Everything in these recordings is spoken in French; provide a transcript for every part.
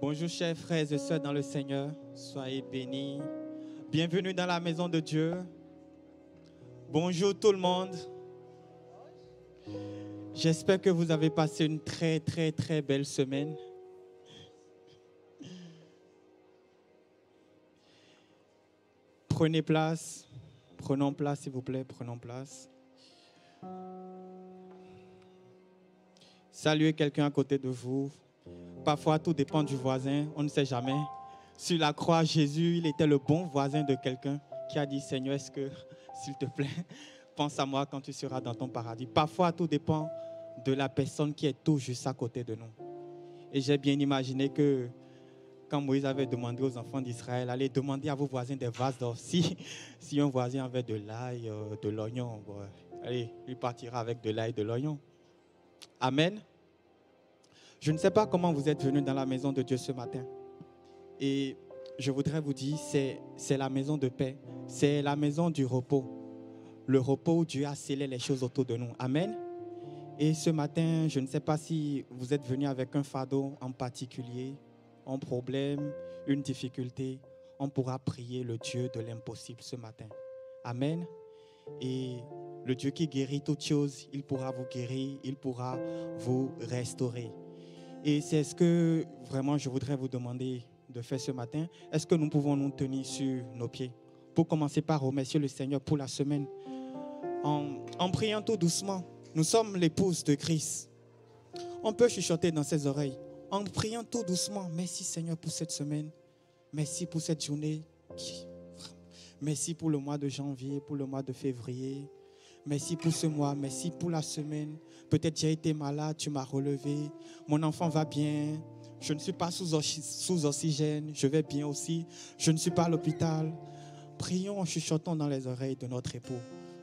Bonjour chers frères et sœurs dans le Seigneur, soyez bénis. Bienvenue dans la maison de Dieu. Bonjour tout le monde. J'espère que vous avez passé une très belle semaine. Prenez place, prenons place s'il vous plaît, prenons place. Saluez quelqu'un à côté de vous. Parfois, tout dépend du voisin, on ne sait jamais. Sur la croix, Jésus, il était le bon voisin de quelqu'un qui a dit, Seigneur, est-ce que, s'il te plaît, pense à moi quand tu seras dans ton paradis. Parfois, tout dépend de la personne qui est tout juste à côté de nous. Et j'ai bien imaginé que quand Moïse avait demandé aux enfants d'Israël, allez demander à vos voisins des vases d'or. Si un voisin avait de l'ail, de l'oignon, bon, allez, il partira avec de l'ail, de l'oignon. Amen. Je ne sais pas comment vous êtes venus dans la maison de Dieu ce matin. Et je voudrais vous dire, c'est la maison de paix. C'est la maison du repos. Le repos où Dieu a scellé les choses autour de nous. Amen. Et ce matin, je ne sais pas si vous êtes venus avec un fardeau en particulier, un problème, une difficulté. On pourra prier le Dieu de l'impossible ce matin. Amen. Et le Dieu qui guérit toutes choses, il pourra vous guérir, il pourra vous restaurer. Et c'est ce que vraiment je voudrais vous demander de faire ce matin. Est-ce que nous pouvons nous tenir sur nos pieds pour commencer par remercier le Seigneur pour la semaine en priant tout doucement. Nous sommes l'épouse de Christ. On peut chuchoter dans ses oreilles en priant tout doucement. Merci Seigneur pour cette semaine. Merci pour cette journée. Merci pour le mois de janvier, pour le mois de février. Merci pour ce mois, merci pour la semaine. Peut-être j'ai été malade, tu m'as relevé. Mon enfant va bien. Je ne suis pas sous oxygène, je vais bien aussi. Je ne suis pas à l'hôpital. Prions en chuchotant dans les oreilles de notre époux.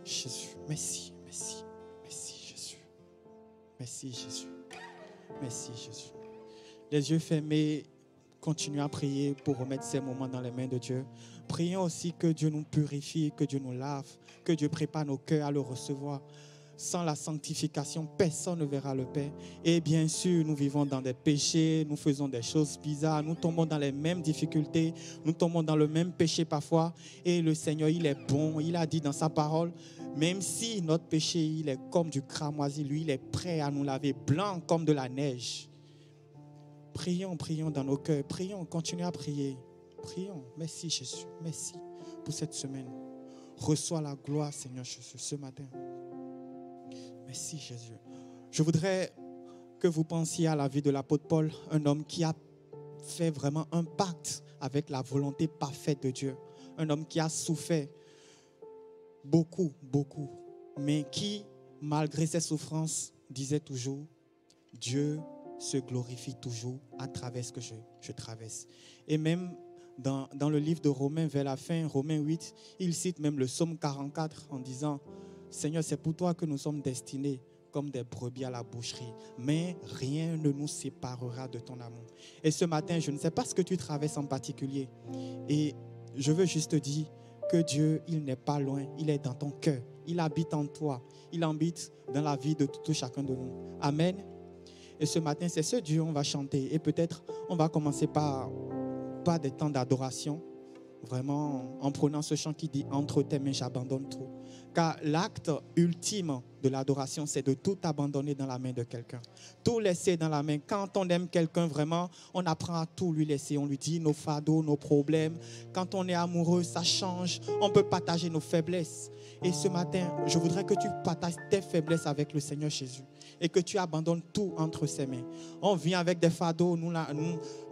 Jésus, merci, merci, merci Jésus. Merci Jésus. Merci Jésus. Les yeux fermés, continuez à prier pour remettre ces moments dans les mains de Dieu. Prions aussi que Dieu nous purifie, que Dieu nous lave, que Dieu prépare nos cœurs à le recevoir. Sans la sanctification, personne ne verra le Père. Et bien sûr, nous vivons dans des péchés, nous faisons des choses bizarres, nous tombons dans les mêmes difficultés, nous tombons dans le même péché parfois. Et le Seigneur, il est bon, il a dit dans sa parole, même si notre péché, il est comme du cramoisi, lui, il est prêt à nous laver blanc comme de la neige. Prions, prions dans nos cœurs, prions, continuez à prier. Prions. Merci Jésus, merci pour cette semaine. Reçois la gloire, Seigneur Jésus, ce matin. Merci Jésus. Je voudrais que vous pensiez à la vie de l'apôtre Paul, un homme qui a fait vraiment un pacte avec la volonté parfaite de Dieu. Un homme qui a souffert beaucoup, mais qui, malgré ses souffrances, disait toujours, Dieu se glorifie toujours à travers ce que je traverse. Et même dans le livre de Romains, vers la fin, Romains 8, il cite même le psaume 44 en disant, Seigneur, c'est pour toi que nous sommes destinés comme des brebis à la boucherie, mais rien ne nous séparera de ton amour. Et ce matin, je ne sais pas ce que tu traverses en particulier, et je veux juste te dire que Dieu, il n'est pas loin, il est dans ton cœur, il habite en toi, il habite dans la vie de tout chacun de nous. Amen. Et ce matin, c'est ce Dieu on va chanter, et peut-être on va commencer par des temps d'adoration, vraiment en prenant ce chant qui dit « Entre tes mains, j'abandonne tout ». Car l'acte ultime de l'adoration, c'est de tout abandonner dans la main de quelqu'un. Tout laisser dans la main. Quand on aime quelqu'un vraiment, on apprend à tout lui laisser. On lui dit nos fardeaux, nos problèmes. Quand on est amoureux, ça change. On peut partager nos faiblesses. Et ce matin, je voudrais que tu partages tes faiblesses avec le Seigneur Jésus. Et que tu abandonnes tout entre ses mains. On vient avec des fardeaux. Nous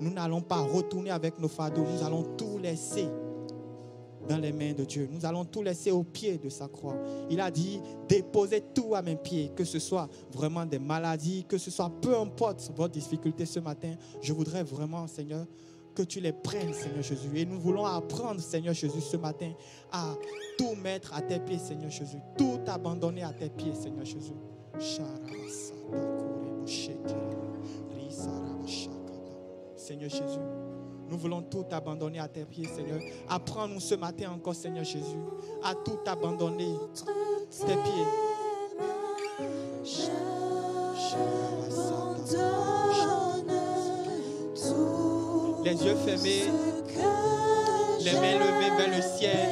n'allons pas retourner avec nos fardeaux. Nous allons tout laisser dans les mains de Dieu. Nous allons tout laisser au pied de sa croix. Il a dit, déposez tout à mes pieds, que ce soit vraiment des maladies, que ce soit peu importe votre difficulté ce matin. Je voudrais vraiment, Seigneur, que tu les prennes, Seigneur Jésus. Et nous voulons apprendre, Seigneur Jésus, ce matin, à tout mettre à tes pieds, Seigneur Jésus. Tout abandonner à tes pieds, Seigneur Jésus. Seigneur Jésus, nous voulons tout abandonner à tes pieds, Seigneur. Apprends-nous ce matin encore, Seigneur Jésus, à tout abandonner à tes pieds. J'abandonne tout. les yeux fermés, les mains levées vers le ciel.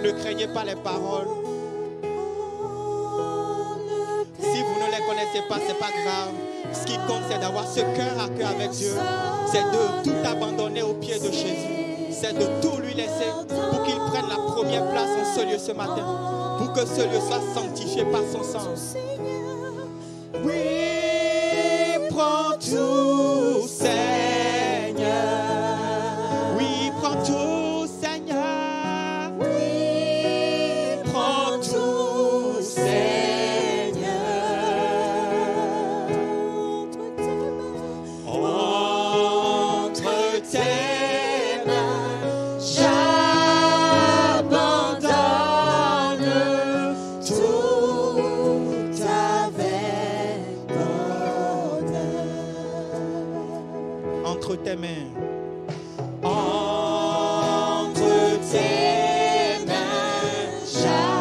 Ne craignez pas les paroles. Si vous ne les connaissez pas, ce n'est pas grave. Ce qui compte, c'est d'avoir ce cœur à cœur avec Dieu. C'est de tout abandonner aux pieds de Jésus. C'est de tout lui laisser pour qu'il prenne la première place en ce lieu ce matin. Pour que ce lieu soit sanctifié par son sang. Oui, prends tout, Seigneur. Oui, prends tout, Seigneur. Oui, prends tout, Seigneur. Entre tes mains, j'abandonne tout avec bonheur. Entre tes mains. Entre tes mains, j'abandonne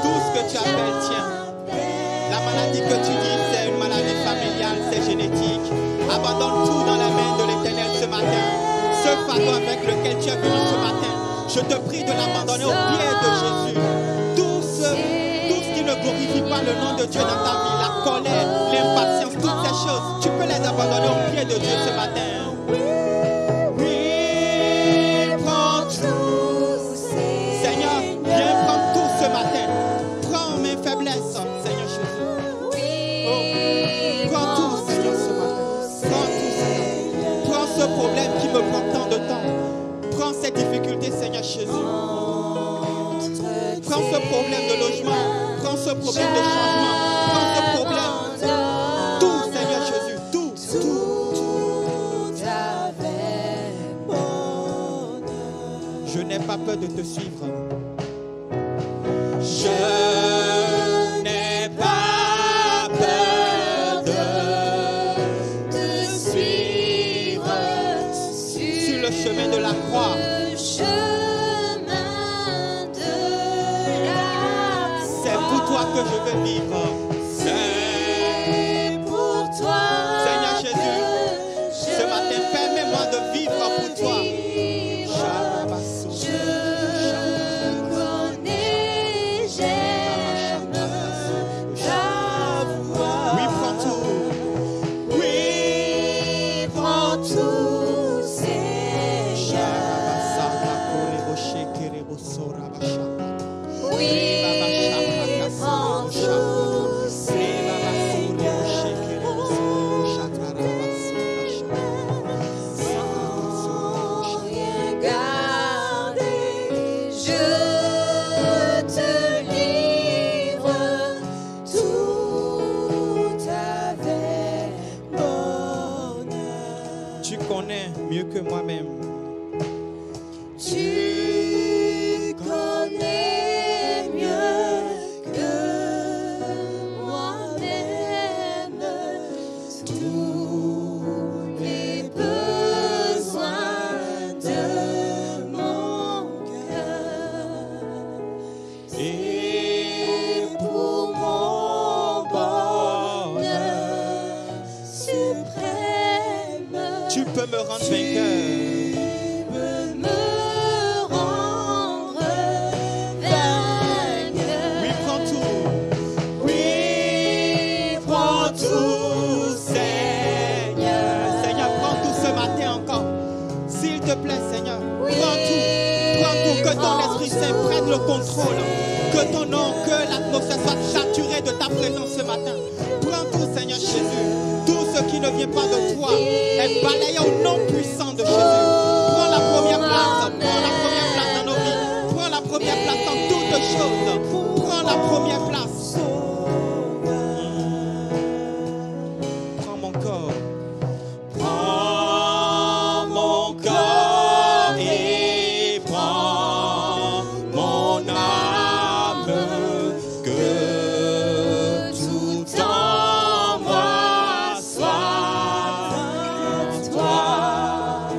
tout ce que tu appelles tien. La maladie que tu dis, c'est une maladie familiale, c'est génétique. Abandonne tout dans la main de l'Éternel ce matin. Ce fardeau avec lequel tu es venu ce matin, je te prie de l'abandonner aux pieds de Jésus. Tout ce qui ne glorifie pas le nom de Dieu dans ta vie, la colère, l'impatience, toutes ces choses, tu peux les abandonner aux pieds de Dieu ce matin. Oui, prends tout. Seigneur, viens prendre tout ce matin. Prends mes faiblesses, Seigneur Jésus. Oh, prends tout, Seigneur, ce matin. Prends tout, Seigneur. Prends ce problème qui me prend tant de temps. Prends cette difficulté, Seigneur Jésus. Prends ce problème de logement. Prends ce problème de changement. Prends ce problème. Tout, Seigneur Jésus. Tout. Je n'ai pas peur de te suivre. Je n'ai pas peur de te suivre sur le chemin de la croix. C'est pour toi que je veux vivre. C'est pour toi. Seigneur Jésus, ce matin, permets-moi de vivre pour toi. Je connais, j'aime ta voix. Oui, prends tout. Oui, prends tout, Seigneur. Oui, prends tout, sans rien garder, je te livre tout avec bonheur. Tu connais mieux que moi-même. Tu connais mieux que moi-même tous les besoins de mon cœur. Et pour mon bonheur suprême, tu peux me rendre vainqueur. Que ton Esprit Saint prenne le contrôle. Que ton nom, que l'atmosphère soit saturée de ta présence ce matin. Prends tout, Seigneur Jésus. Tout ce qui ne vient pas de toi est balayé au nom puissant de Jésus. Prends la première place. Prends la première place dans nos vies. Prends la première place dans toutes choses. Prends la première place. Prends mon corps. Prends mon corps et prends mon âme, que tout en moi soit toi.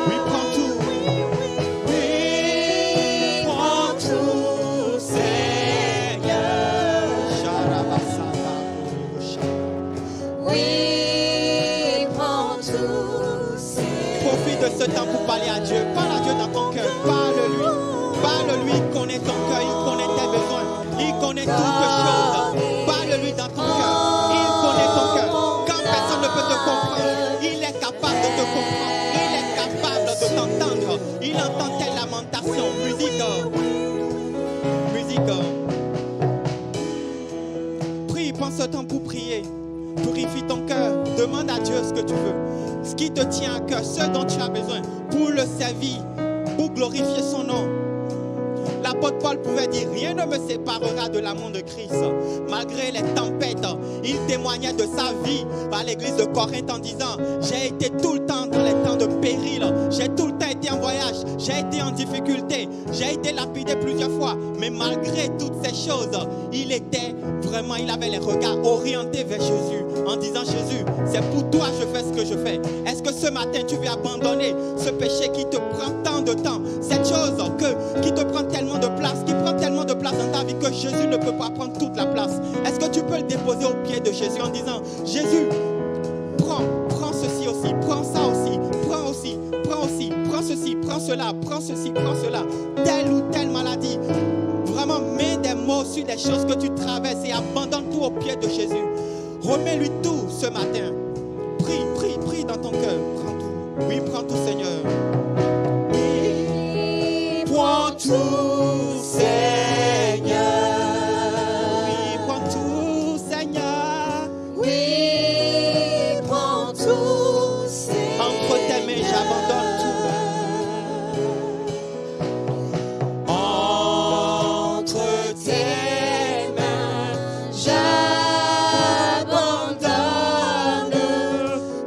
Oui, prends tout. Oui, prends tout, Seigneur. Oui, prends tout, Seigneur. Profite de ce temps pour parler à Dieu. Parle à Dieu dans ton cœur. Parle-lui. Parle-lui. Il connaît ton cœur. Il connaît tes besoins. Il connaît toutes choses. Parle-lui dans ton cœur. Il connaît ton cœur. Quand personne ne peut te comprendre, il est capable de te comprendre. Il est capable de t'entendre. Il entend tes lamentations. Musique. Musique. Prie. Prends ce temps pour prier. Purifie ton cœur. Demande à Dieu ce que tu veux. Ce qui te tient à cœur, ce dont tu as besoin pour le servir, pour glorifier son nom. L'apôtre Paul pouvait dire, rien ne me séparera de l'amour de Christ. Malgré les tempêtes, il témoignait de sa vie à l'église de Corinthe en disant, j'ai été tout le temps dans les temps de péril, j'ai tout le temps été en voyage, j'ai été en difficulté, j'ai été lapidé plusieurs fois, mais malgré toutes ces choses, il avait les regards orientés vers Jésus en disant, Jésus, c'est pour toi que je fais ce que je fais. Est-ce que ce matin tu veux abandonner ce péché qui te prend tant de temps, cette chose qui te prend tellement de place, qui prend tellement de place dans ta vie que Jésus ne peut pas prendre toute la place? Est-ce que tu peux le déposer au pied de Jésus en disant, Jésus, prends ceci aussi, prends ça aussi, prends aussi, prends ceci, prends cela, prends ceci, prends cela, telle ou telle maladie. Vraiment, mets des mots sur des choses que tu traverses et abandonne tout au pied de Jésus. Remets-lui tout ce matin. Prie dans ton cœur. Prends tout. Oui, prends tout, Seigneur. Oui, prends tout, Seigneur. Oui, prends tout, Seigneur. Oui, prends tout, Seigneur. Entre tes mains, j'abandonne tout. Entre tes mains, j'abandonne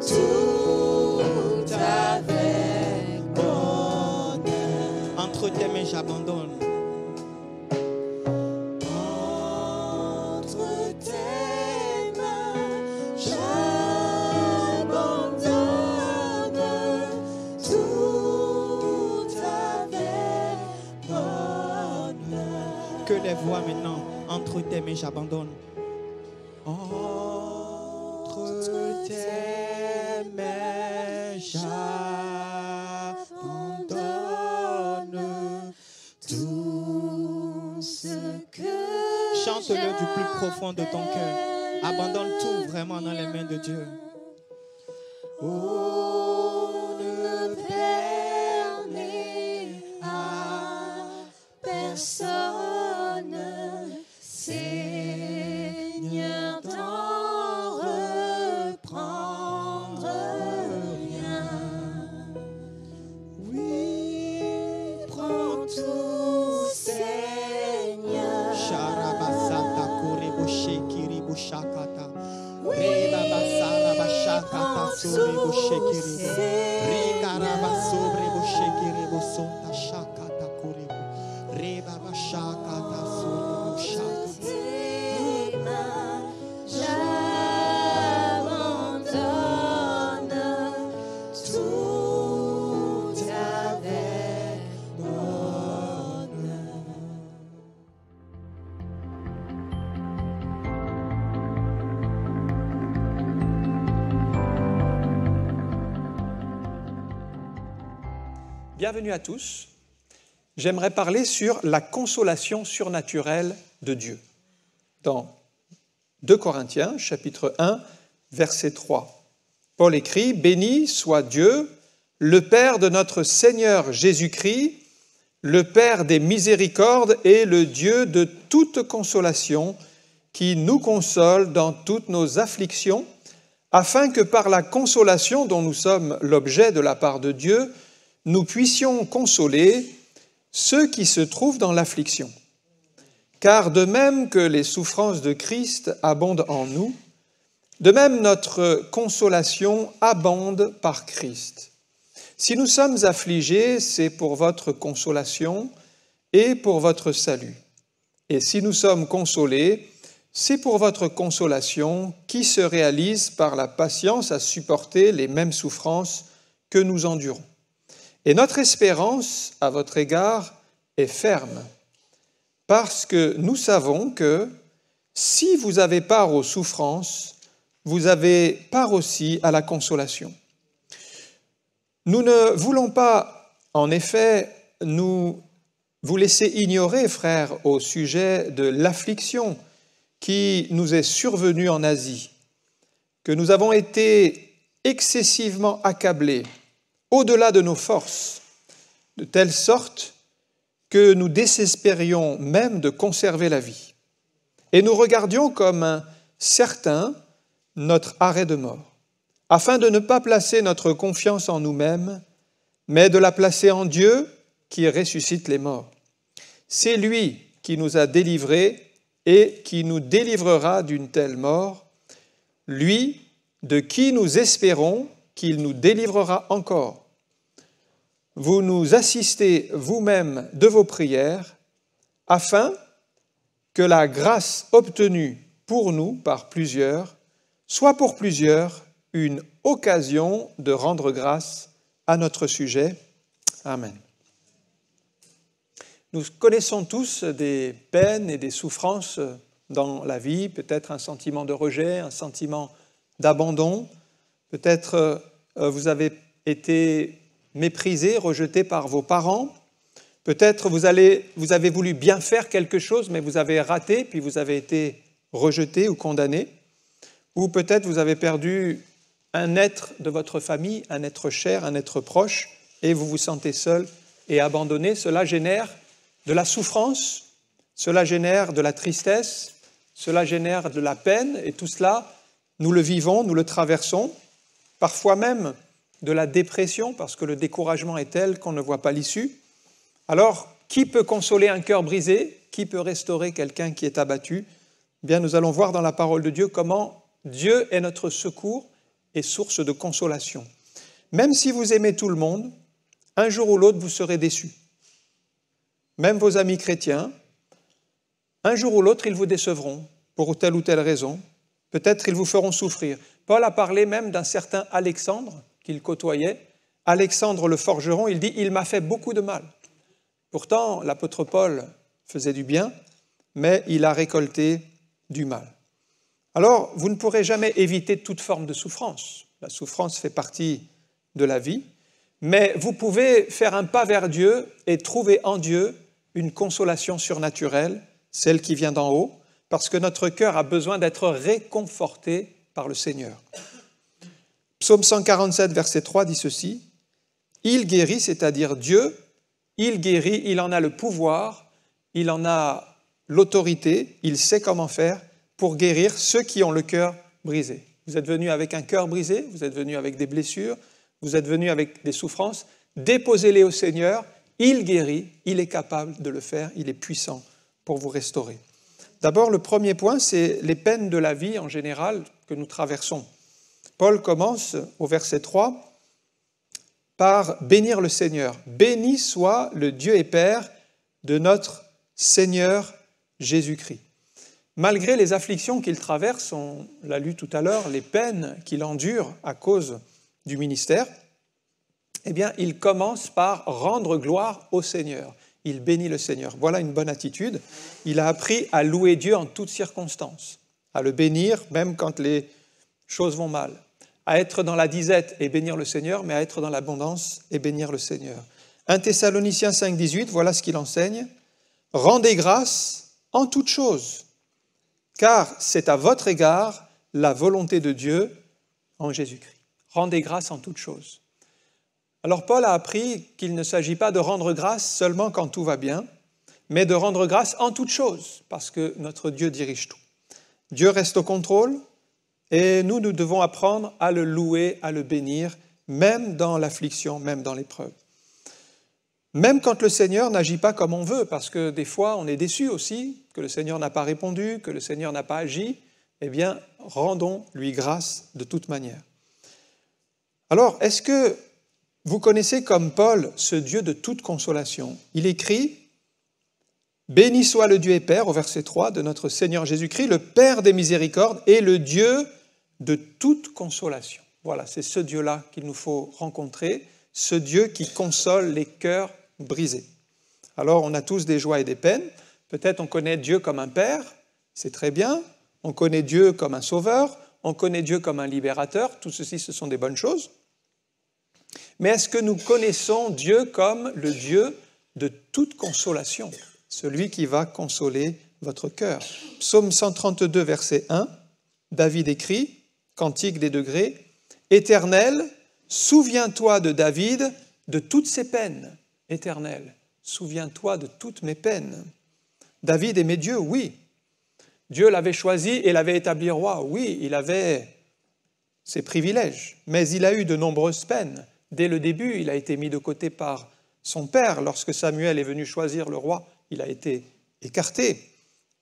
tout avec bonheur. Entre tes mains, j'abandonne. Entre tes mains, j'abandonne tout avec bonheur. Que les voix maintenant. Entre tes mains, j'abandonne. Entre tes mains, j'abandonne Tout ce que Chante-le du plus profond de ton cœur. Abandonne tout vraiment dans les mains de Dieu. Oh, ne permets à personne, Seigneur, d'en reprendre rien. Oui, prends tout, Seigneur. Sharabasata korebo shekiribu shakata. Reba basara bashakata sorebo shekiribu. Rikaraba sorebo shekiribu sonta shakata korebo. Reba bashakata sorebo shakata. Tes mains, j'abandonne tout avec bonheur. Bienvenue à tous. J'aimerais parler sur la consolation surnaturelle de Dieu. Dans 2 Corinthiens, chapitre 1, verset 3, Paul écrit « Béni soit Dieu, le Père de notre Seigneur Jésus-Christ, le Père des miséricordes et le Dieu de toute consolation, qui nous console dans toutes nos afflictions, afin que par la consolation dont nous sommes l'objet de la part de Dieu, nous puissions consoler ceux qui se trouvent dans l'affliction. Car de même que les souffrances de Christ abondent en nous, de même notre consolation abonde par Christ. Si nous sommes affligés, c'est pour votre consolation et pour votre salut. Et si nous sommes consolés, c'est pour votre consolation qui se réalise par la patience à supporter les mêmes souffrances que nous endurons. Et notre espérance à votre égard est ferme, parce que nous savons que si vous avez part aux souffrances, vous avez part aussi à la consolation. Nous ne voulons pas, en effet, vous laisser ignorer, frères, au sujet de l'affliction qui nous est survenue en Asie, que nous avons été excessivement accablés, au-delà de nos forces, de telle sorte que nous désespérions même de conserver la vie. Et nous regardions comme certain notre arrêt de mort, afin de ne pas placer notre confiance en nous-mêmes, mais de la placer en Dieu qui ressuscite les morts. C'est lui qui nous a délivrés et qui nous délivrera d'une telle mort, lui de qui nous espérons qu'il nous délivrera encore. Vous nous assistez vous-même de vos prières, afin que la grâce obtenue pour nous par plusieurs soit pour plusieurs une occasion de rendre grâce à notre sujet. Amen. Nous connaissons tous des peines et des souffrances dans la vie, peut-être un sentiment de rejet, un sentiment d'abandon, peut-être vous avez été méprisé, rejeté par vos parents, peut-être vous avez voulu bien faire quelque chose, mais vous avez raté, puis vous avez été rejeté ou condamné, ou peut-être vous avez perdu un être de votre famille, un être cher, un être proche, et vous vous sentez seul et abandonné. Cela génère de la souffrance, cela génère de la tristesse, cela génère de la peine, et tout cela, nous le vivons, nous le traversons, parfois même de la dépression, parce que le découragement est tel qu'on ne voit pas l'issue. Alors, qui peut consoler un cœur brisé? Qui peut restaurer quelqu'un qui est abattu? Eh bien, nous allons voir dans la parole de Dieu comment Dieu est notre secours et source de consolation. Même si vous aimez tout le monde, un jour ou l'autre, vous serez déçus. Même vos amis chrétiens, un jour ou l'autre, ils vous décevront pour telle ou telle raison. Peut-être ils vous feront souffrir. Paul a parlé même d'un certain Alexandre qu'il côtoyait. Alexandre le forgeron, il dit « Il m'a fait beaucoup de mal ». Pourtant, l'apôtre Paul faisait du bien, mais il a récolté du mal. Alors, vous ne pourrez jamais éviter toute forme de souffrance. La souffrance fait partie de la vie, mais vous pouvez faire un pas vers Dieu et trouver en Dieu une consolation surnaturelle, celle qui vient d'en haut, parce que notre cœur a besoin d'être réconforté par le Seigneur. Psaume 147, verset 3 dit ceci, « Il guérit, c'est-à-dire Dieu, il guérit, il en a le pouvoir, il en a l'autorité, il sait comment faire pour guérir ceux qui ont le cœur brisé. » Vous êtes venu avec un cœur brisé, vous êtes venu avec des blessures, vous êtes venu avec des souffrances, déposez-les au Seigneur, il guérit, il est capable de le faire, il est puissant pour vous restaurer. D'abord, le premier point, c'est les peines de la vie en général que nous traversons. Paul commence au verset 3 par bénir le Seigneur. Béni soit le Dieu et Père de notre Seigneur Jésus-Christ. Malgré les afflictions qu'il traverse, on l'a lu tout à l'heure, les peines qu'il endure à cause du ministère, eh bien, il commence par rendre gloire au Seigneur. Il bénit le Seigneur. Voilà une bonne attitude. Il a appris à louer Dieu en toutes circonstances, à le bénir même quand les choses vont mal, à être dans la disette et bénir le Seigneur, mais à être dans l'abondance et bénir le Seigneur. 1 Thessaloniciens 5, 18, voilà ce qu'il enseigne. « Rendez grâce en toutes choses, car c'est à votre égard la volonté de Dieu en Jésus-Christ. » Rendez grâce en toutes choses. Alors Paul a appris qu'il ne s'agit pas de rendre grâce seulement quand tout va bien, mais de rendre grâce en toutes choses, parce que notre Dieu dirige tout. Dieu reste au contrôle, et nous devons apprendre à le louer, à le bénir, même dans l'affliction, même dans l'épreuve. Même quand le Seigneur n'agit pas comme on veut, parce que des fois on est déçu aussi, que le Seigneur n'a pas répondu, que le Seigneur n'a pas agi, eh bien, rendons-lui grâce de toute manière. Alors, est-ce que vous connaissez comme Paul ce Dieu de toute consolation? Il écrit « Béni soit le Dieu et Père » au verset 3 de notre Seigneur Jésus-Christ, le Père des miséricordes et le Dieu de toute consolation. Voilà, c'est ce Dieu-là qu'il nous faut rencontrer, ce Dieu qui console les cœurs brisés. Alors, on a tous des joies et des peines. Peut-être on connaît Dieu comme un père, c'est très bien. On connaît Dieu comme un sauveur, on connaît Dieu comme un libérateur. Tout ceci, ce sont des bonnes choses. Mais est-ce que nous connaissons Dieu comme le Dieu de toute consolation, celui qui va consoler votre cœur? Psaume 132, verset 1, David écrit, Cantique des degrés, « Éternel, souviens-toi de David de toutes ses peines. Éternel, souviens-toi de toutes mes peines. » David aimait Dieu, oui. Dieu l'avait choisi et l'avait établi roi, oui, il avait ses privilèges, mais il a eu de nombreuses peines. Dès le début, il a été mis de côté par son père. Lorsque Samuel est venu choisir le roi, il a été écarté.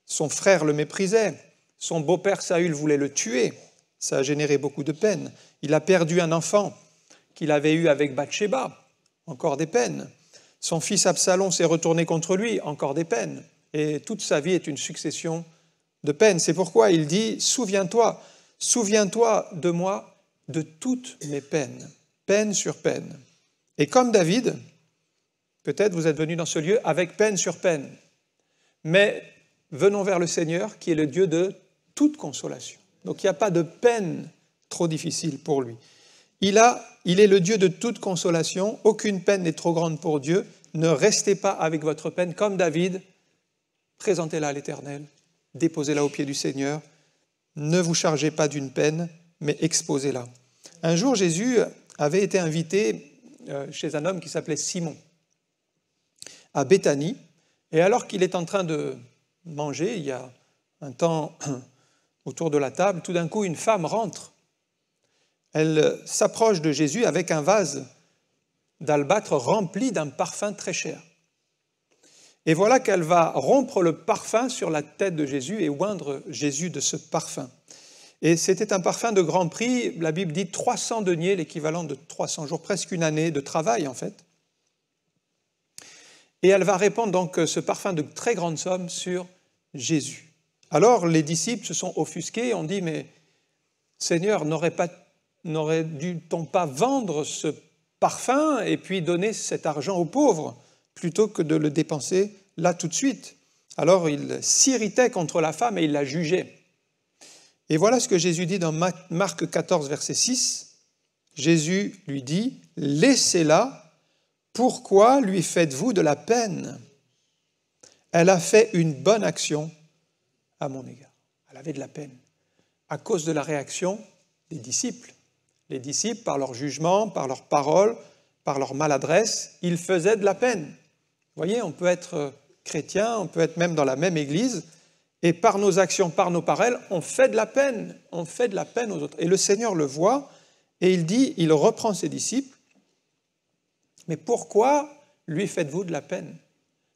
Son frère le méprisait. Son beau-père Saül voulait le tuer. Ça a généré beaucoup de peine. Il a perdu un enfant qu'il avait eu avec Bathsheba. Encore des peines. Son fils Absalom s'est retourné contre lui. Encore des peines. Et toute sa vie est une succession de peines. C'est pourquoi il dit « Souviens-toi de moi de toutes mes peines. » Peine sur peine. Et comme David, peut-être vous êtes venu dans ce lieu avec peine sur peine. Mais venons vers le Seigneur qui est le Dieu de toute consolation. Donc il n'y a pas de peine trop difficile pour lui. Il est le Dieu de toute consolation. Aucune peine n'est trop grande pour Dieu. Ne restez pas avec votre peine comme David. Présentez-la à l'Éternel. Déposez-la aux pieds du Seigneur. Ne vous chargez pas d'une peine, mais exposez-la. Un jour, Jésus avait été invité chez un homme qui s'appelait Simon, à Béthanie. Et alors qu'il est en train de manger, il y a un temps autour de la table, tout d'un coup, une femme rentre. Elle s'approche de Jésus avec un vase d'albâtre rempli d'un parfum très cher. Et voilà qu'elle va rompre le parfum sur la tête de Jésus et oindre Jésus de ce parfum. Et c'était un parfum de grand prix, la Bible dit 300 deniers, l'équivalent de 300 jours, presque une année de travail en fait. Et elle va répandre donc ce parfum de très grande somme sur Jésus. Alors les disciples se sont offusqués, ont dit « Mais Seigneur, n'aurait-on pas vendre ce parfum et puis donner cet argent aux pauvres plutôt que de le dépenser là tout de suite ?» Alors il s'irritait contre la femme et il la jugeait. Et voilà ce que Jésus dit dans Marc 14, verset 6. Jésus lui dit « Laissez-la, pourquoi lui faites-vous de la peine ? Elle a fait une bonne action à mon égard. » Elle avait de la peine à cause de la réaction des disciples. Les disciples, par leur jugement, par leurs paroles, par leur maladresse, ils faisaient de la peine. Vous voyez, on peut être chrétien, on peut être même dans la même église, et par nos actions, par nos paroles, on fait de la peine aux autres. Et le Seigneur le voit, et il reprend ses disciples. Mais pourquoi lui faites-vous de la peine ?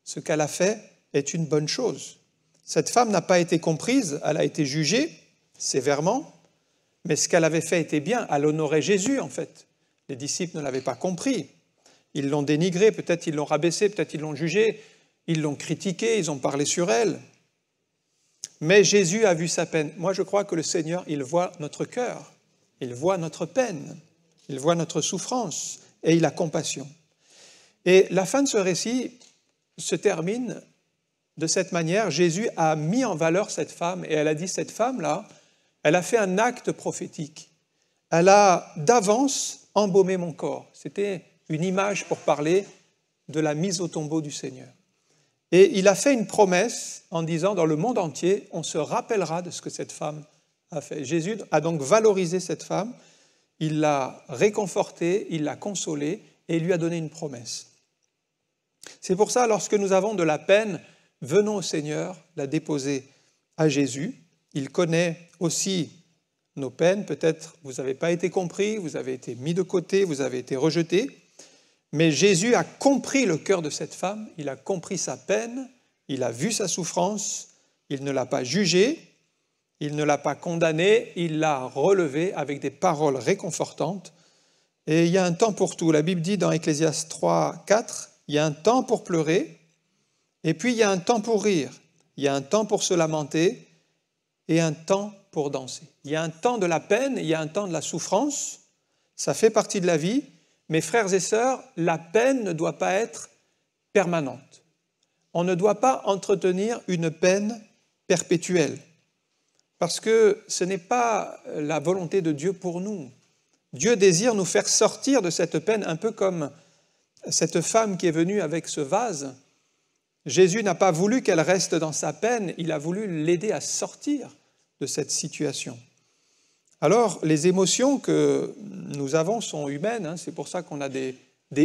Ce qu'elle a fait est une bonne chose. Cette femme n'a pas été comprise, elle a été jugée sévèrement, mais ce qu'elle avait fait était bien, elle honorait Jésus en fait. Les disciples ne l'avaient pas compris. Ils l'ont dénigré, peut-être ils l'ont rabaissé, peut-être ils l'ont jugé, ils l'ont critiqué, ils ont parlé sur elle. Mais Jésus a vu sa peine. Moi, je crois que le Seigneur, il voit notre cœur, il voit notre peine, il voit notre souffrance et il a compassion. Et la fin de ce récit se termine de cette manière. Jésus a mis en valeur cette femme et elle a dit, cette femme-là, elle a fait un acte prophétique. Elle a d'avance embaumé mon corps. C'était une image pour parler de la mise au tombeau du Seigneur. Et il a fait une promesse en disant, dans le monde entier, on se rappellera de ce que cette femme a fait. Jésus a donc valorisé cette femme, il l'a réconfortée, il l'a consolée et il lui a donné une promesse. C'est pour ça, lorsque nous avons de la peine, venons au Seigneur, la déposer à Jésus. Il connaît aussi nos peines. Peut-être vous n'avez pas été compris, vous avez été mis de côté, vous avez été rejeté. Mais Jésus a compris le cœur de cette femme, il a compris sa peine, il a vu sa souffrance, il ne l'a pas jugée, il ne l'a pas condamnée, il l'a relevée avec des paroles réconfortantes. Et il y a un temps pour tout. La Bible dit dans Ecclésiaste 3, 4, il y a un temps pour pleurer, et puis il y a un temps pour rire, il y a un temps pour se lamenter, et un temps pour danser. Il y a un temps de la peine, il y a un temps de la souffrance, ça fait partie de la vie, Mes frères et sœurs, la peine ne doit pas être permanente. On ne doit pas entretenir une peine perpétuelle, parce que ce n'est pas la volonté de Dieu pour nous. Dieu désire nous faire sortir de cette peine, un peu comme cette femme qui est venue avec ce vase. Jésus n'a pas voulu qu'elle reste dans sa peine, il a voulu l'aider à sortir de cette situation. Alors, les émotions que nous avons sont humaines, c'est pour ça qu'on a des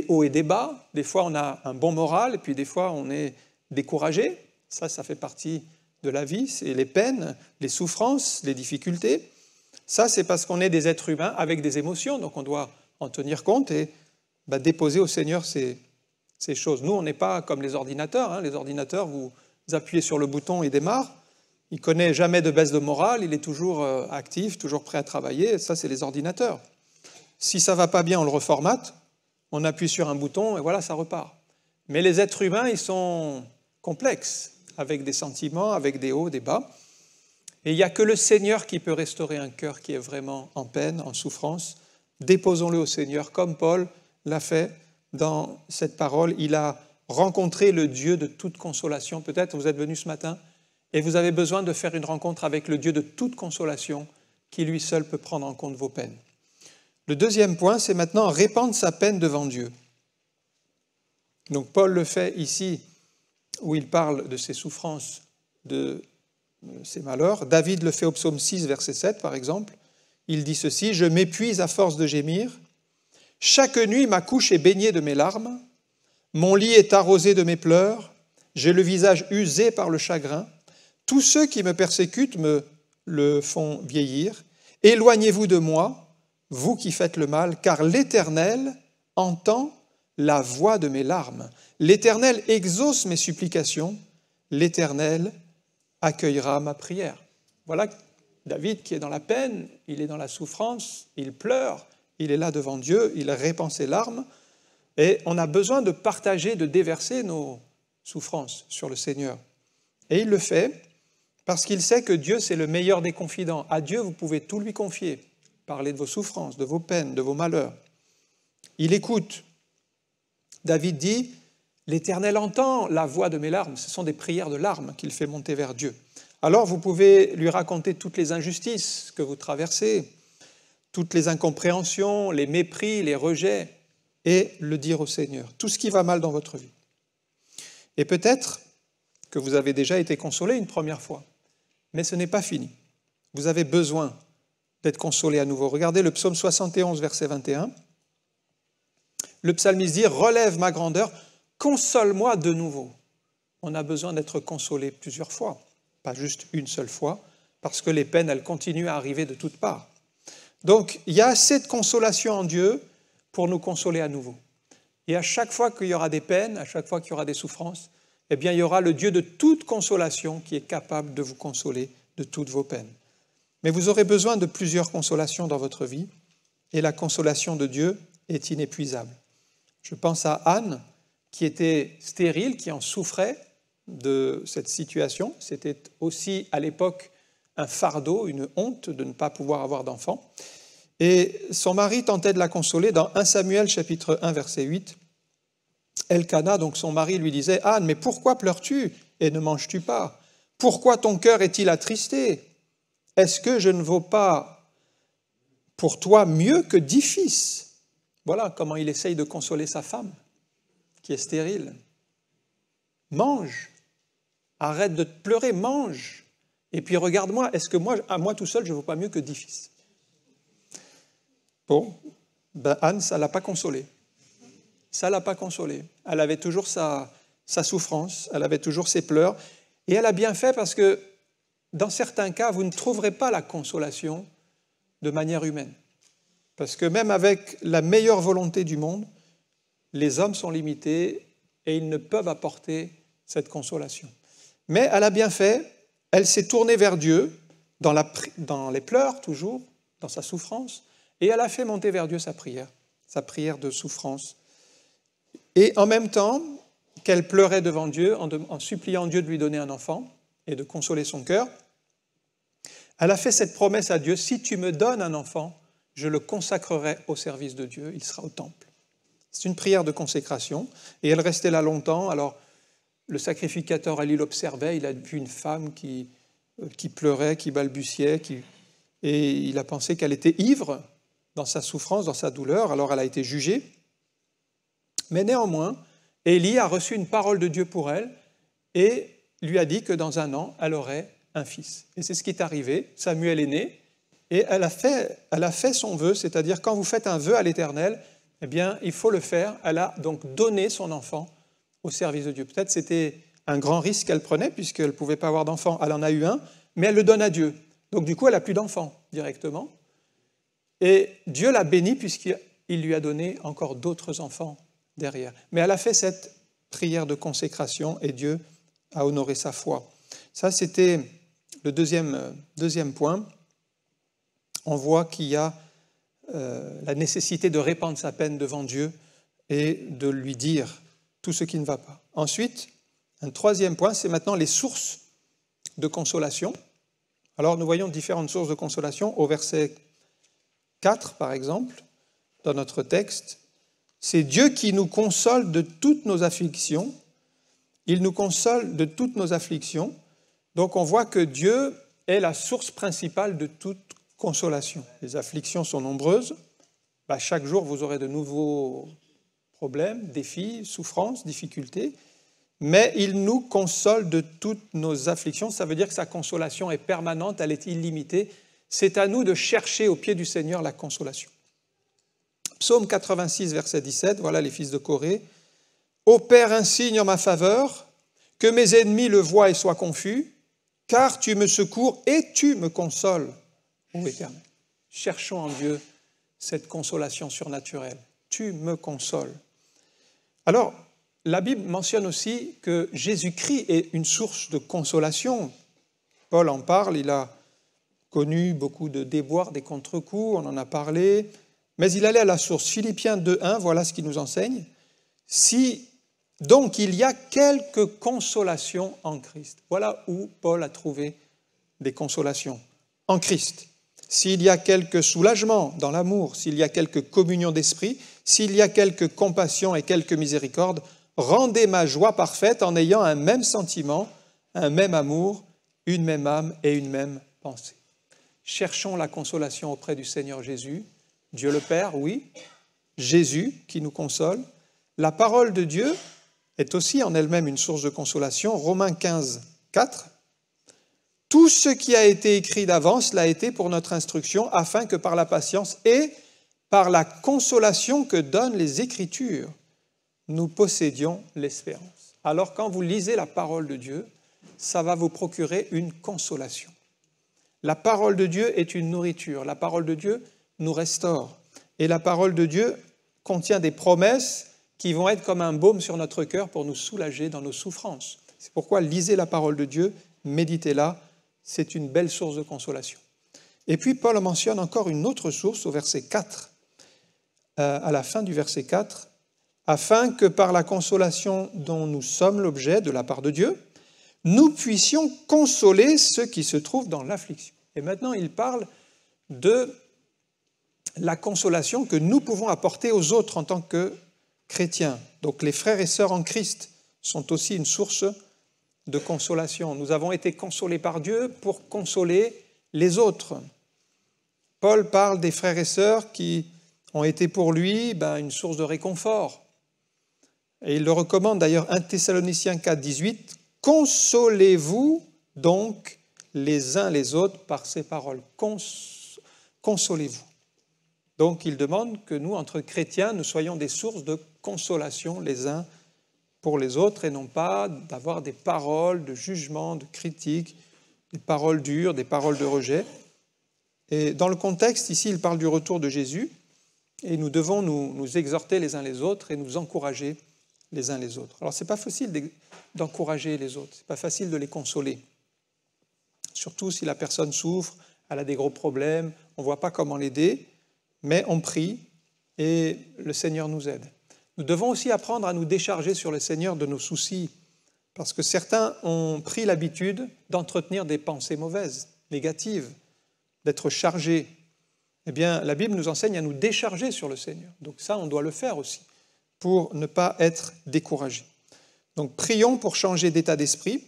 hauts et des bas. Des fois, on a un bon moral, et puis des fois, on est découragé. Ça fait partie de la vie, c'est les peines, les souffrances, les difficultés. Ça, c'est parce qu'on est des êtres humains avec des émotions, donc on doit en tenir compte et déposer au Seigneur ces choses. Nous, on n'est pas comme les ordinateurs. Les ordinateurs, vous appuyez sur le bouton, il démarre. Il ne connaît jamais de baisse de morale, il est toujours actif, toujours prêt à travailler. Ça, c'est les ordinateurs. Si ça ne va pas bien, on le reformate, on appuie sur un bouton et voilà, ça repart. Mais les êtres humains, ils sont complexes, avec des sentiments, avec des hauts, des bas. Et il n'y a que le Seigneur qui peut restaurer un cœur qui est vraiment en peine, en souffrance. Déposons-le au Seigneur, comme Paul l'a fait dans cette parole. Il a rencontré le Dieu de toute consolation. Peut-être vous êtes venu ce matin et vous avez besoin de faire une rencontre avec le Dieu de toute consolation qui lui seul peut prendre en compte vos peines. Le deuxième point, c'est maintenant répandre sa peine devant Dieu. Donc Paul le fait ici où il parle de ses souffrances, de ses malheurs. David le fait au psaume 6, verset 7 par exemple. Il dit ceci: « Je m'épuise à force de gémir. Chaque nuit ma couche est baignée de mes larmes. Mon lit est arrosé de mes pleurs. J'ai le visage usé par le chagrin. Tous ceux qui me persécutent me le font vieillir. Éloignez-vous de moi, vous qui faites le mal, car l'Éternel entend la voix de mes larmes. L'Éternel exauce mes supplications. L'Éternel accueillera ma prière. » Voilà David qui est dans la peine, il est dans la souffrance, il pleure, il est là devant Dieu, il répand ses larmes. Et on a besoin de partager, de déverser nos souffrances sur le Seigneur. Et il le fait parce qu'il sait que Dieu, c'est le meilleur des confidents. À Dieu, vous pouvez tout lui confier. Parler de vos souffrances, de vos peines, de vos malheurs. Il écoute. David dit: « L'Éternel entend la voix de mes larmes. » Ce sont des prières de larmes qu'il fait monter vers Dieu. Alors vous pouvez lui raconter toutes les injustices que vous traversez, toutes les incompréhensions, les mépris, les rejets, et le dire au Seigneur. Tout ce qui va mal dans votre vie. Et peut-être que vous avez déjà été consolé une première fois, mais ce n'est pas fini. Vous avez besoin d'être consolé à nouveau. Regardez le psaume 71, verset 21. Le psalmiste dit: « Relève ma grandeur, console-moi de nouveau. » On a besoin d'être consolé plusieurs fois, pas juste une seule fois, parce que les peines, elles continuent à arriver de toutes parts. Donc, il y a assez de consolation en Dieu pour nous consoler à nouveau. Et à chaque fois qu'il y aura des peines, à chaque fois qu'il y aura des souffrances, eh bien, il y aura le Dieu de toute consolation qui est capable de vous consoler de toutes vos peines. Mais vous aurez besoin de plusieurs consolations dans votre vie, et la consolation de Dieu est inépuisable. Je pense à Anne, qui était stérile, qui en souffrait de cette situation. C'était aussi à l'époque un fardeau, une honte de ne pas pouvoir avoir d'enfant. Et son mari tentait de la consoler dans 1 Samuel chapitre 1 verset 8. Elkana, donc son mari, lui disait: « Anne, mais pourquoi pleures-tu et ne manges-tu pas? Pourquoi ton cœur est-il attristé? Est-ce que je ne vaux pas pour toi mieux que 10 fils ?» Voilà comment il essaye de consoler sa femme, qui est stérile. Mange, arrête de te pleurer, mange. Et puis regarde-moi, est-ce que moi, à moi tout seul, je ne vaux pas mieux que 10 fils? Bon, Anne, ça ne l'a pas consolée. Ça ne l'a pas consolée. Elle avait toujours sa souffrance, elle avait toujours ses pleurs. Et elle a bien fait parce que, dans certains cas, vous ne trouverez pas la consolation de manière humaine. Parce que même avec la meilleure volonté du monde, les hommes sont limités et ils ne peuvent apporter cette consolation. Mais elle a bien fait, elle s'est tournée vers Dieu, dans les pleurs toujours, dans sa souffrance, et elle a fait monter vers Dieu sa prière de souffrance. Et en même temps qu'elle pleurait devant Dieu, en suppliant Dieu de lui donner un enfant et de consoler son cœur, elle a fait cette promesse à Dieu: « Si tu me donnes un enfant, je le consacrerai au service de Dieu, il sera au temple. » C'est une prière de consécration. Et elle restait là longtemps. Alors, le sacrificateur, Ali l'observait. Il a vu une femme qui pleurait, qui balbutiait, et il a pensé qu'elle était ivre dans sa souffrance, dans sa douleur. Alors, elle a été jugée. Mais néanmoins, Élie a reçu une parole de Dieu pour elle et lui a dit que dans 1 an, elle aurait un fils. Et c'est ce qui est arrivé. Samuel est né et elle a fait son vœu, c'est-à-dire quand vous faites un vœu à l'Éternel, eh bien, il faut le faire. Elle a donc donné son enfant au service de Dieu. Peut-être c'était un grand risque qu'elle prenait puisqu'elle ne pouvait pas avoir d'enfant. Elle en a eu un, mais elle le donne à Dieu. Donc du coup, elle n'a plus d'enfant directement. Et Dieu l'a bénie puisqu'il lui a donné encore d'autres enfants derrière. Mais elle a fait cette prière de consécration et Dieu a honoré sa foi. Ça, c'était le deuxième point. On voit qu'il y a la nécessité de répandre sa peine devant Dieu et de lui dire tout ce qui ne va pas. Ensuite, un troisième point, c'est maintenant les sources de consolation. Alors, nous voyons différentes sources de consolation. Au verset 4, par exemple, dans notre texte, c'est Dieu qui nous console de toutes nos afflictions. Il nous console de toutes nos afflictions. Donc, on voit que Dieu est la source principale de toute consolation. Les afflictions sont nombreuses. Chaque jour, vous aurez de nouveaux problèmes, défis, souffrances, difficultés. Mais il nous console de toutes nos afflictions. Ça veut dire que sa consolation est permanente, elle est illimitée. C'est à nous de chercher au pied du Seigneur la consolation. Psaume 86, verset 17, voilà les fils de Corée. « Ô Père, un signe en ma faveur, que mes ennemis le voient et soient confus, car tu me secours et tu me consoles, ô Éternel. » Cherchons en Dieu cette consolation surnaturelle. Tu me consoles. Alors, la Bible mentionne aussi que Jésus-Christ est une source de consolation. Paul en parle, il a connu beaucoup de déboires, des contre-coups, on en a parlé, mais il allait à la source. Philippiens 2.1, voilà ce qu'il nous enseigne. Si donc il y a quelque consolation en Christ. Voilà où Paul a trouvé des consolations. En Christ. S'il y a quelque soulagement dans l'amour, s'il y a quelque communion d'esprit, s'il y a quelque compassion et quelque miséricorde, rendez ma joie parfaite en ayant un même sentiment, un même amour, une même âme et une même pensée. Cherchons la consolation auprès du Seigneur Jésus. Dieu le Père, oui. Jésus qui nous console. La parole de Dieu est aussi en elle-même une source de consolation. Romains 15, 4. Tout ce qui a été écrit d'avance l'a été pour notre instruction, afin que par la patience et par la consolation que donnent les Écritures, nous possédions l'espérance. Alors quand vous lisez la parole de Dieu, ça va vous procurer une consolation. La parole de Dieu est une nourriture. La parole de Dieu nous restaure. Et la parole de Dieu contient des promesses qui vont être comme un baume sur notre cœur pour nous soulager dans nos souffrances. C'est pourquoi lisez la parole de Dieu, méditez-la, c'est une belle source de consolation. Et puis Paul mentionne encore une autre source au verset 4, à la fin du verset 4, afin que par la consolation dont nous sommes l'objet de la part de Dieu, nous puissions consoler ceux qui se trouvent dans l'affliction. Et maintenant, il parle de la consolation que nous pouvons apporter aux autres en tant que chrétiens. Donc les frères et sœurs en Christ sont aussi une source de consolation. Nous avons été consolés par Dieu pour consoler les autres. Paul parle des frères et sœurs qui ont été pour lui une source de réconfort. Et il le recommande d'ailleurs 1 Thessaloniciens 4, 18. « Consolez-vous donc les uns les autres par ces paroles. » Consolez-vous. Donc il demande que nous, entre chrétiens, nous soyons des sources de consolation les uns pour les autres et non pas d'avoir des paroles de jugement, de critique, des paroles dures, des paroles de rejet. Et dans le contexte, ici, il parle du retour de Jésus et nous devons nous exhorter les uns les autres et nous encourager les uns les autres. Alors, ce n'est pas facile d'encourager les autres, ce n'est pas facile de les consoler. Surtout si la personne souffre, elle a des gros problèmes, on ne voit pas comment l'aider, mais on prie et le Seigneur nous aide. Nous devons aussi apprendre à nous décharger sur le Seigneur de nos soucis, parce que certains ont pris l'habitude d'entretenir des pensées mauvaises, négatives, d'être chargés. Eh bien, la Bible nous enseigne à nous décharger sur le Seigneur. Donc ça, on doit le faire aussi. pour ne pas être découragés. Donc prions pour changer d'état d'esprit.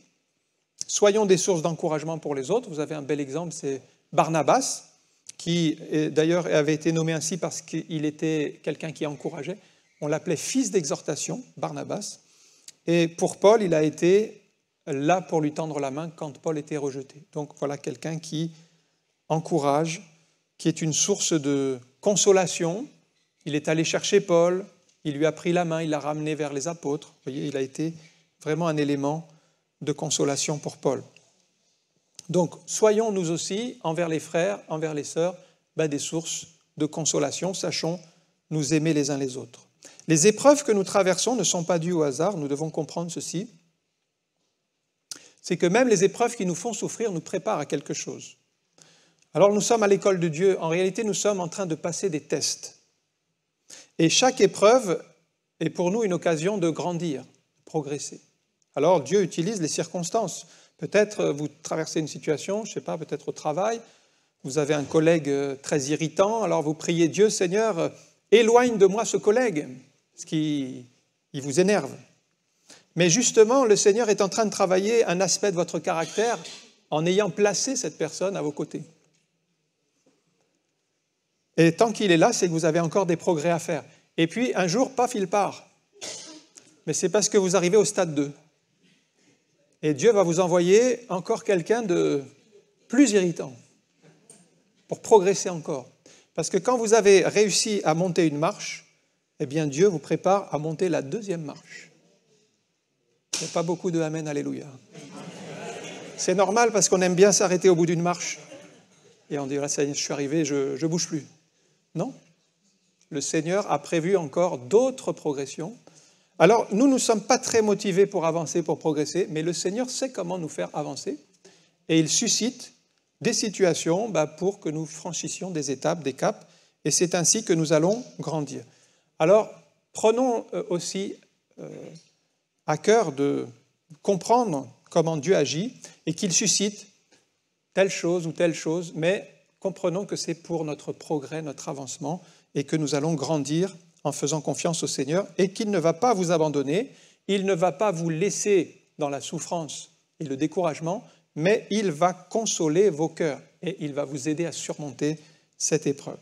Soyons des sources d'encouragement pour les autres. Vous avez un bel exemple, c'est Barnabas, qui d'ailleurs avait été nommé ainsi parce qu'il était quelqu'un qui encourageait. On l'appelait fils d'exhortation, Barnabas. Et pour Paul, il a été là pour lui tendre la main quand Paul était rejeté. Donc voilà quelqu'un qui encourage, qui est une source de consolation. Il est allé chercher Paul, il lui a pris la main, il l'a ramené vers les apôtres. Vous voyez, il a été vraiment un élément de consolation pour Paul. Donc, soyons nous aussi, envers les frères, envers les sœurs, des sources de consolation. Sachons nous aimer les uns les autres. Les épreuves que nous traversons ne sont pas dues au hasard. Nous devons comprendre ceci. C'est que même les épreuves qui nous font souffrir nous préparent à quelque chose. Alors, nous sommes à l'école de Dieu. En réalité, nous sommes en train de passer des tests. Et chaque épreuve est pour nous une occasion de grandir, de progresser. Alors, Dieu utilise les circonstances. Peut-être vous traversez une situation, je ne sais pas, peut-être au travail, vous avez un collègue très irritant, alors vous priez Dieu, Seigneur, éloigne de moi ce collègue, parce qu'il vous énerve. Mais justement, le Seigneur est en train de travailler un aspect de votre caractère en ayant placé cette personne à vos côtés. Et tant qu'il est là, c'est que vous avez encore des progrès à faire. Et puis, un jour, paf, il part. Mais c'est parce que vous arrivez au stade 2. Et Dieu va vous envoyer encore quelqu'un de plus irritant pour progresser encore. Parce que quand vous avez réussi à monter une marche, eh bien Dieu vous prépare à monter la deuxième marche. Il n'y a pas beaucoup de amen, alléluia. C'est normal parce qu'on aime bien s'arrêter au bout d'une marche. Et on dit, là, ça y est, je suis arrivé, je ne bouge plus. Non. Le Seigneur a prévu encore d'autres progressions. Alors, nous ne sommes pas très motivés pour avancer, pour progresser, mais le Seigneur sait comment nous faire avancer et il suscite des situations pour que nous franchissions des étapes, des caps, et c'est ainsi que nous allons grandir. Alors, prenons aussi à cœur de comprendre comment Dieu agit et qu'il suscite telle chose ou telle chose, mais comprenons que c'est pour notre progrès, notre avancement, et que nous allons grandir en faisant confiance au Seigneur et qu'il ne va pas vous abandonner, il ne va pas vous laisser dans la souffrance et le découragement, mais il va consoler vos cœurs et il va vous aider à surmonter cette épreuve.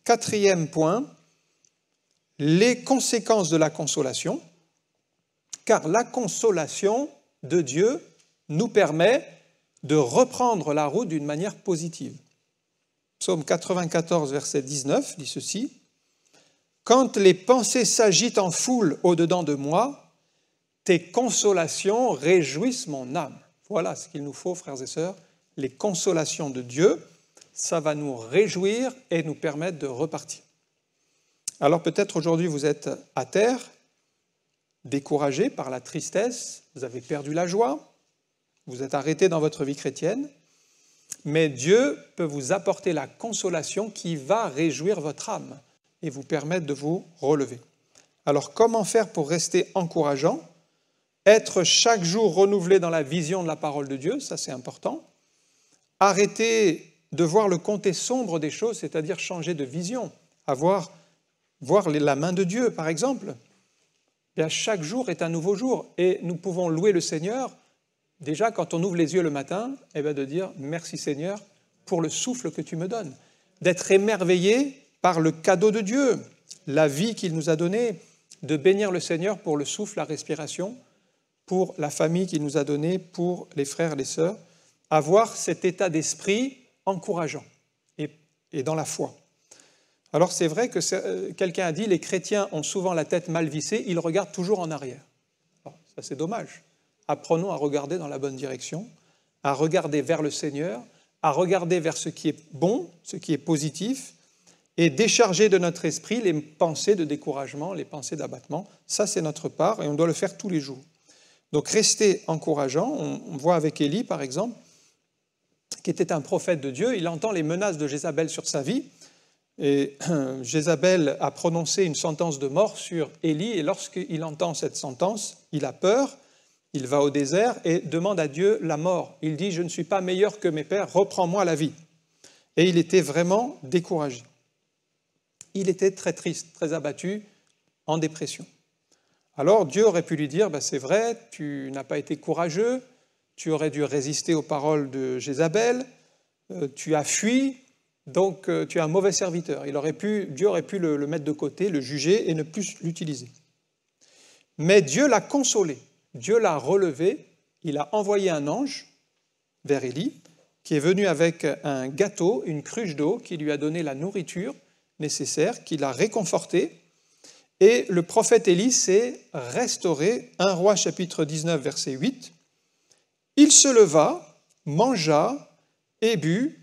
4e point, les conséquences de la consolation, car la consolation de Dieu nous permet de reprendre la route d'une manière positive. Psaume 94, verset 19, dit ceci. « Quand les pensées s'agitent en foule au-dedans de moi, tes consolations réjouissent mon âme. » Voilà ce qu'il nous faut, frères et sœurs. Les consolations de Dieu, ça va nous réjouir et nous permettre de repartir. Alors peut-être aujourd'hui vous êtes à terre, découragé par la tristesse, vous avez perdu la joie, vous êtes arrêté dans votre vie chrétienne, mais Dieu peut vous apporter la consolation qui va réjouir votre âme et vous permettre de vous relever. Alors, comment faire pour rester encourageant? Être chaque jour renouvelé dans la vision de la parole de Dieu, ça c'est important. Arrêter de voir le côté sombre des choses, c'est-à-dire changer de vision, voir la main de Dieu, par exemple. Bien, chaque jour est un nouveau jour et nous pouvons louer le Seigneur. Déjà, quand on ouvre les yeux le matin, de dire « Merci Seigneur pour le souffle que tu me donnes ». D'être émerveillé par le cadeau de Dieu, la vie qu'il nous a donnée, de bénir le Seigneur pour le souffle, la respiration, pour la famille qu'il nous a donnée, pour les frères et les sœurs, avoir cet état d'esprit encourageant et dans la foi. Alors c'est vrai que quelqu'un a dit « Les chrétiens ont souvent la tête mal vissée, ils regardent toujours en arrière ». Ça c'est dommage. Apprenons à regarder dans la bonne direction, à regarder vers le Seigneur, à regarder vers ce qui est bon, ce qui est positif, et décharger de notre esprit les pensées de découragement, les pensées d'abattement. Ça, c'est notre part, et on doit le faire tous les jours. Donc, rester encourageant. On voit avec Élie, par exemple, qui était un prophète de Dieu, il entend les menaces de Jézabel sur sa vie, et Jézabel a prononcé une sentence de mort sur Élie, et lorsqu'il entend cette sentence, il a peur. Il va au désert et demande à Dieu la mort. Il dit « Je ne suis pas meilleur que mes pères, reprends-moi la vie ». Et il était vraiment découragé. Il était très triste, très abattu, en dépression. Alors Dieu aurait pu lui dire, c'est vrai, tu n'as pas été courageux, tu aurais dû résister aux paroles de Jézabel, tu as fui, donc tu es un mauvais serviteur. Dieu aurait pu le mettre de côté, le juger et ne plus l'utiliser. Mais Dieu l'a consolé, Dieu l'a relevé, il a envoyé un ange vers Élie, qui est venu avec un gâteau, une cruche d'eau, qui lui a donné la nourriture nécessaire, qui l'a réconforté. Et le prophète Élie s'est restauré. 1 Roi chapitre 19, verset 8. Il se leva, mangea et but,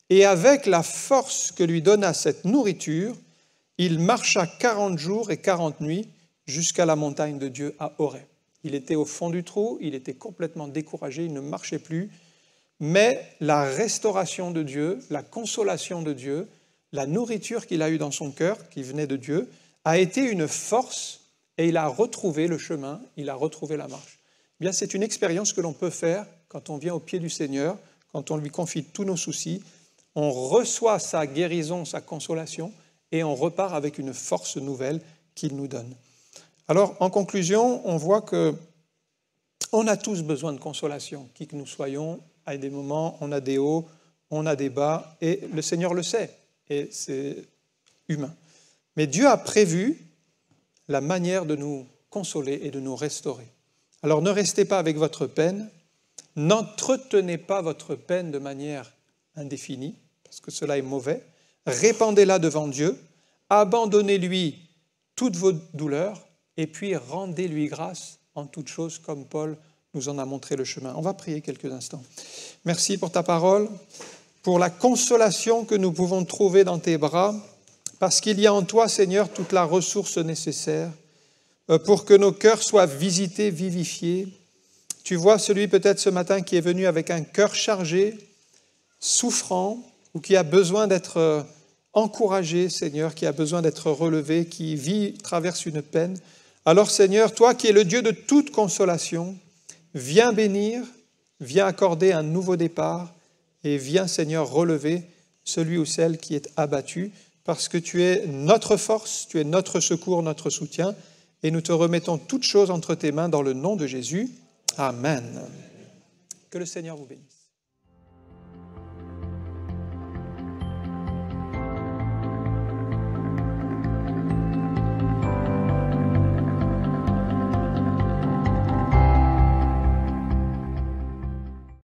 et avec la force que lui donna cette nourriture, il marcha 40 jours et 40 nuits jusqu'à la montagne de Dieu à Horeb. Il était au fond du trou, il était complètement découragé, il ne marchait plus. Mais la restauration de Dieu, la consolation de Dieu, la nourriture qu'il a eue dans son cœur, qui venait de Dieu, a été une force et il a retrouvé le chemin, il a retrouvé la marche. Eh bien, c'est une expérience que l'on peut faire quand on vient au pied du Seigneur, quand on lui confie tous nos soucis, on reçoit sa guérison, sa consolation et on repart avec une force nouvelle qu'il nous donne. Alors, en conclusion, on voit qu'on a tous besoin de consolation, qui que nous soyons. À des moments, on a des hauts, on a des bas, et le Seigneur le sait, et c'est humain. Mais Dieu a prévu la manière de nous consoler et de nous restaurer. Alors ne restez pas avec votre peine, n'entretenez pas votre peine de manière indéfinie, parce que cela est mauvais, répandez-la devant Dieu, abandonnez-lui toutes vos douleurs, et puis rendez-lui grâce en toutes choses, comme Paul nous en a montré le chemin. On va prier quelques instants. Merci pour ta parole, pour la consolation que nous pouvons trouver dans tes bras, parce qu'il y a en toi, Seigneur, toute la ressource nécessaire pour que nos cœurs soient visités, vivifiés. Tu vois celui peut-être ce matin qui est venu avec un cœur chargé, souffrant, ou qui a besoin d'être encouragé, Seigneur, qui a besoin d'être relevé, qui traverse une peine. Alors, Seigneur, toi qui es le Dieu de toute consolation, viens bénir, viens accorder un nouveau départ et viens, Seigneur, relever celui ou celle qui est abattu parce que tu es notre force, tu es notre secours, notre soutien et nous te remettons toutes choses entre tes mains dans le nom de Jésus. Amen. Que le Seigneur vous bénisse.